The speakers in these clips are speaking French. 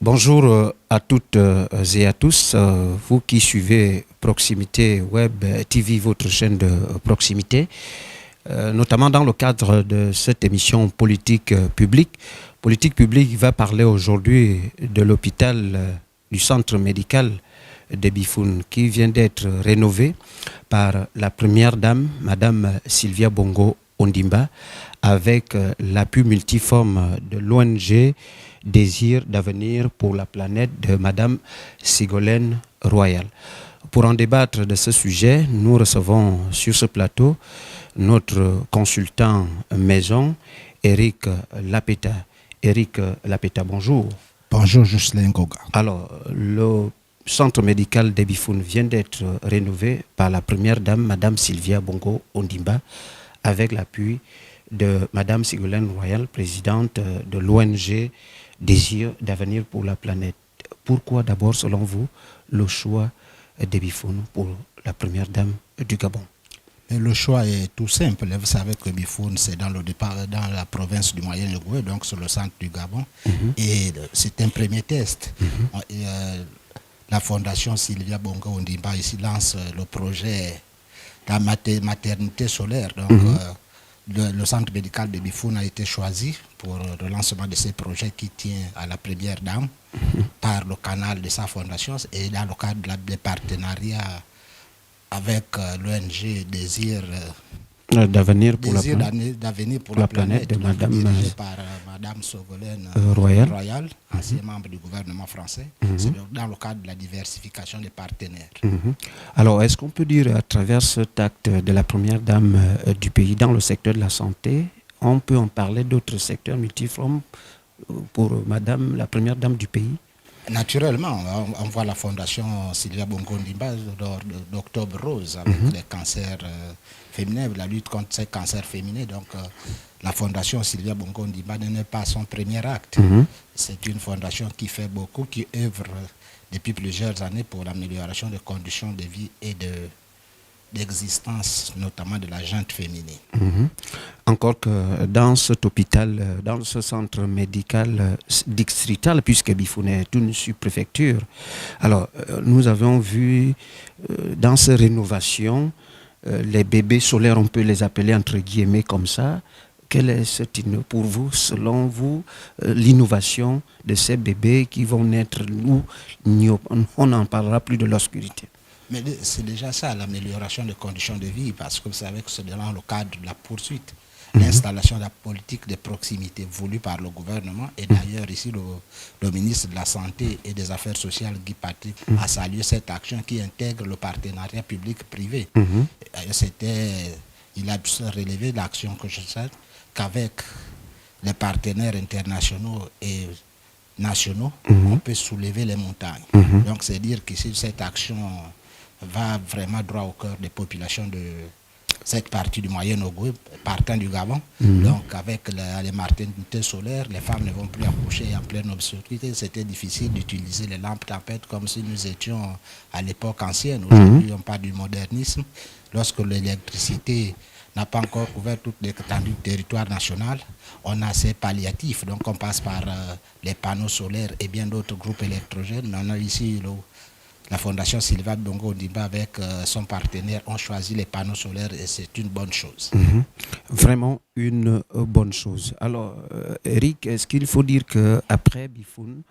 Bonjour à toutes et à tous, vous qui suivez Proximité Web TV, votre chaîne de proximité, notamment dans le cadre de cette émission Politique publique. Politique publique va parler aujourd'hui de l'hôpital du centre médical de Bifoun qui vient d'être rénové par la première dame, Madame Sylvia Bongo Ondimba, avec l'appui multiforme de l'ONG Désir d'avenir pour la planète de Madame Ségolène Royal. Pour en débattre de ce sujet, nous recevons sur ce plateau notre consultant maison, Eric Lapeta. Eric Lapeta, bonjour. Bonjour, Jocelyn Goga. Alors, le centre médical de Bifoun vient d'être rénové par la première dame, Madame Sylvia Bongo Ondimba, avec l'appui de Madame Ségolène Royal, présidente de l'ONG Désir d'avenir pour la planète. Pourquoi d'abord, selon vous, le choix de Bifoun pour la première dame du Gabon? Et le choix est tout simple. Vous savez que Bifoun, c'est dans la province du Moyen-Ogooué, donc sur le centre du Gabon. Et c'est un premier test. La fondation Sylvia Bongo Ondimba ici lance le projet de la maternité solaire. Donc, le centre médical de Bifoun a été choisi pour le lancement de ce projet qui tient à la première dame par le canal de sa fondation et dans le cadre des partenariats avec l'ONG Désir d'avenir pour la planète, de Madame dirigée par Madame Ségolène Royal, ancien membre du gouvernement français. C'est dans le cadre de la diversification des partenaires. Alors, est-ce qu'on peut dire à travers cet acte de la première dame du pays dans le secteur de la santé, on peut en parler d'autres secteurs multiformes pour Madame la première dame du pays? Naturellement, on voit la fondation Sylvia Bongo Ondimba d'Octobre Rose avec les cancers féminins, la lutte contre ces cancers féminins. Donc, la fondation Sylvia Bongo Ondimba n'est pas son premier acte. C'est une fondation qui fait beaucoup, qui œuvre depuis plusieurs années pour l'amélioration des conditions de vie et d'existence, notamment de la gente féminine. Encore que dans cet hôpital, dans ce centre médical distrital, puisque Bifoun est une sous-préfecture, alors nous avons vu dans ces rénovations, les bébés solaires, on peut les appeler entre guillemets comme ça. Quelle est pour vous, selon vous, l'innovation de ces bébés qui vont naître, on n'en parlera plus de l'obscurité? Mais c'est déjà ça, l'amélioration des conditions de vie, parce que vous savez que c'est dans le cadre de la poursuite, l'installation de la politique de proximité voulue par le gouvernement. Et d'ailleurs, ici, le ministre de la Santé et des Affaires sociales, Guy Patrick, a salué cette action qui intègre le partenariat public-privé. Il a relevé l'action que je sais qu'avec les partenaires internationaux et nationaux, on peut soulever les montagnes. Donc, c'est dire qu'ici, cette action va vraiment droit au cœur des populations de cette partie du Moyen-Ogooué, partant du Gabon. Donc, avec les maternités solaires, les femmes ne vont plus accoucher en pleine obscurité. C'était difficile d'utiliser les lampes tempêtes comme si nous étions à l'époque ancienne. Aujourd'hui, on parle du modernisme. Lorsque l'électricité n'a pas encore couvert toute l'étendue du territoire national, on a ces palliatifs. Donc, on passe par les panneaux solaires et bien d'autres groupes électrogènes. Mais on a ici la fondation Sylvia Bongo Ondimba avec son partenaire ont choisi les panneaux solaires et c'est une bonne chose. Vraiment une bonne chose. Alors, Eric, est-ce qu'il faut dire qu'après Bifoun,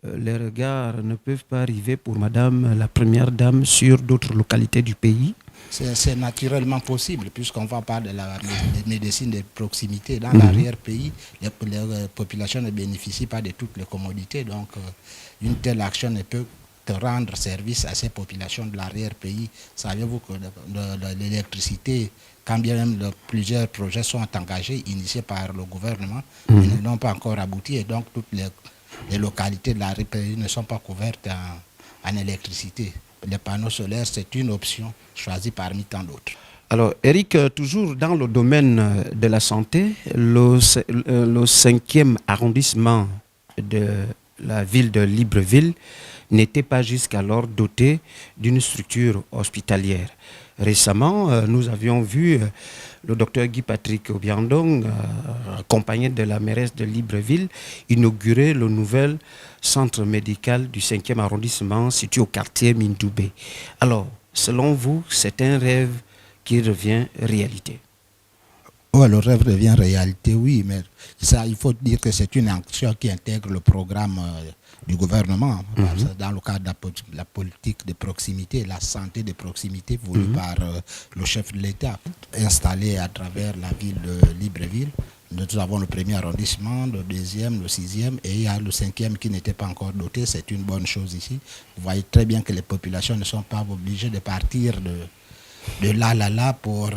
les regards ne peuvent pas arriver pour Madame la première dame sur d'autres localités du pays? C'est naturellement possible, puisqu'on va parler de la médecine de proximité. Dans l'arrière-pays, les populations ne bénéficient pas de toutes les commodités. Donc, une telle action ne peut rendre service à ces populations de l'arrière-pays. Savez-vous que l'électricité, quand bien même plusieurs projets sont engagés, initiés par le gouvernement, ils n'ont pas encore abouti et donc toutes les localités de l'arrière-pays ne sont pas couvertes en électricité. Les panneaux solaires, c'est une option choisie parmi tant d'autres. Alors, Eric, toujours dans le domaine de la santé, le 5e arrondissement de la ville de Libreville n'était pas jusqu'alors doté d'une structure hospitalière. récemment, nous avions vu le docteur Guy Patrick Obiandong, accompagné de la mairesse de Libreville, inaugurer le nouvel centre médical du 5e arrondissement situé au quartier Mindoubé. Alors, selon vous, c'est un rêve qui devient réalité? Ouais, le rêve devient réalité, oui, mais ça, il faut dire que c'est une action qui intègre le programme du gouvernement. Parce que dans le cadre de la politique de proximité, la santé de proximité voulue par le chef de l'État, installé à travers la ville de Libreville. Nous avons le premier arrondissement, le deuxième, le sixième, et il y a le cinquième qui n'était pas encore doté. C'est une bonne chose ici. Vous voyez très bien que les populations ne sont pas obligées de partir de là pour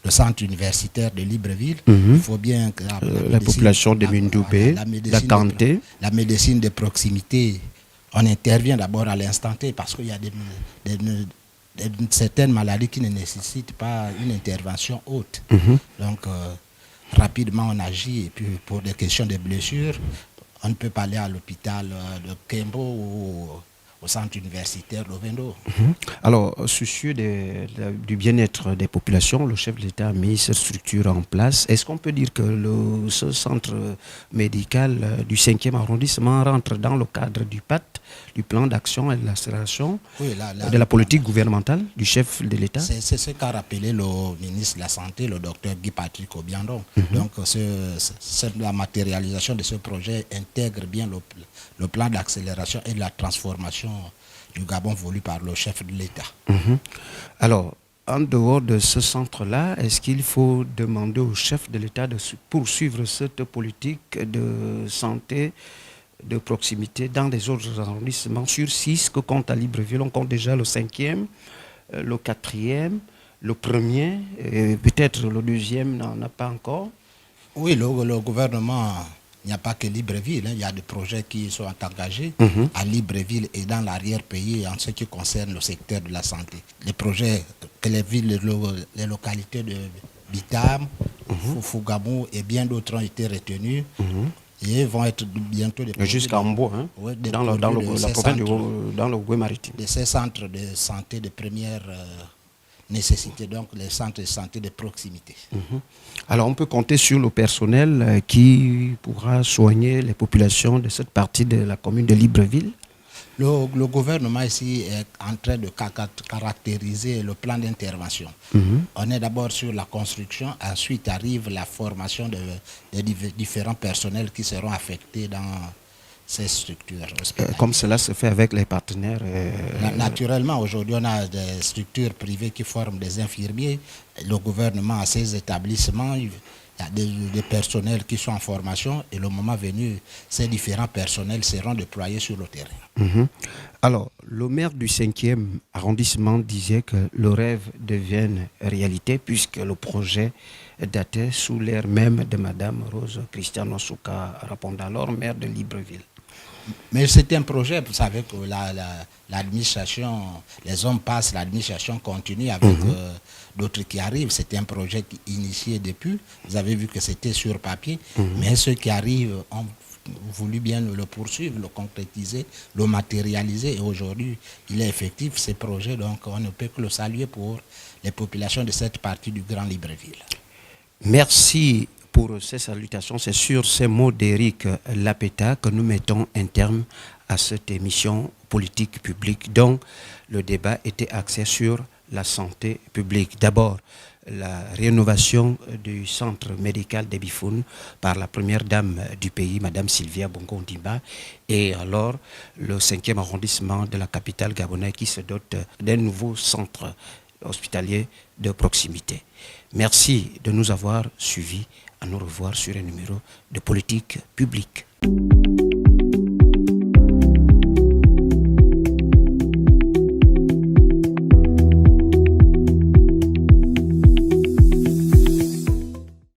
le centre universitaire de Libreville. Il faut bien que la population de Mindoubé, la Kanté. La médecine de proximité, on intervient d'abord à l'instant T parce qu'il y a certaines maladies qui ne nécessitent pas une intervention haute. Donc, rapidement, on agit. Et puis, pour des questions de blessures, on ne peut pas aller à l'hôpital de Kembo ou au centre universitaire d'Ovendo. Alors, soucieux du bien-être des populations, le chef de l'État a mis cette structure en place. Est-ce qu'on peut dire que ce centre médical du 5e arrondissement rentre dans le cadre du PAT, du plan d'action et de l'accélération de la politique gouvernementale du chef de l'État? C'est ce qu'a rappelé le ministre de la Santé, le docteur Guy Patrick Obiandong. Donc, la matérialisation de ce projet intègre bien le plan d'accélération et de la transformation du Gabon voulu par le chef de l'État. Alors, en dehors de ce centre-là, est-ce qu'il faut demander au chef de l'État de poursuivre cette politique de santé de proximité dans les autres arrondissements? Sur 6 que compte à Libreville, on compte déjà le 5e, le 4e, le 1er, et peut-être le 2e n'en a pas encore. Oui, le gouvernement... Il n'y a pas que Libreville, il y a des projets qui sont engagés à Libreville et dans l'arrière-pays en ce qui concerne le secteur de la santé. Les projets que les villes, les localités de Bitam, Fougamou et bien d'autres ont été retenus et vont être bientôt des jusqu'à Ambo, dans le Goué maritime. De ces centres de santé de première nécessité, donc les centres de santé de proximité. Alors on peut compter sur le personnel qui pourra soigner les populations de cette partie de la commune de Libreville? Le gouvernement ici est en train de caractériser le plan d'intervention. On est d'abord sur la construction, ensuite arrive la formation des différents personnels qui seront affectés dans ces structures. Comme cela se fait avec les partenaires. Naturellement, aujourd'hui, on a des structures privées qui forment des infirmiers. Le gouvernement a ses établissements. Il y a des personnels qui sont en formation et le moment venu, ces différents personnels seront déployés sur le terrain. Alors, le maire du 5e arrondissement disait que le rêve devienne réalité puisque le projet datait sous l'ère même de Mme Rose Christiane Souka, répondant alors maire de Libreville. Mais c'est un projet, vous savez que l'administration, les hommes passent, l'administration continue avec d'autres qui arrivent. C'est un projet initié depuis. Vous avez vu que c'était sur papier, mais ceux qui arrivent ont voulu bien le poursuivre, le concrétiser, le matérialiser. Et aujourd'hui, il est effectif, ce projet. Donc, on ne peut que le saluer pour les populations de cette partie du Grand Libreville. Merci pour ces salutations. C'est sur ces mots d'Éric Lapeta que nous mettons un terme à cette émission politique publique dont le débat était axé sur la santé publique. D'abord, la rénovation du centre médical d'Ebifoun par la première dame du pays, Mme Sylvia Bongo-Ondimba, et alors le 5e arrondissement de la capitale gabonaise qui se dote d'un nouveau centre hospitalier de proximité. Merci de nous avoir suivis. À nous revoir sur un numéro de politique publique.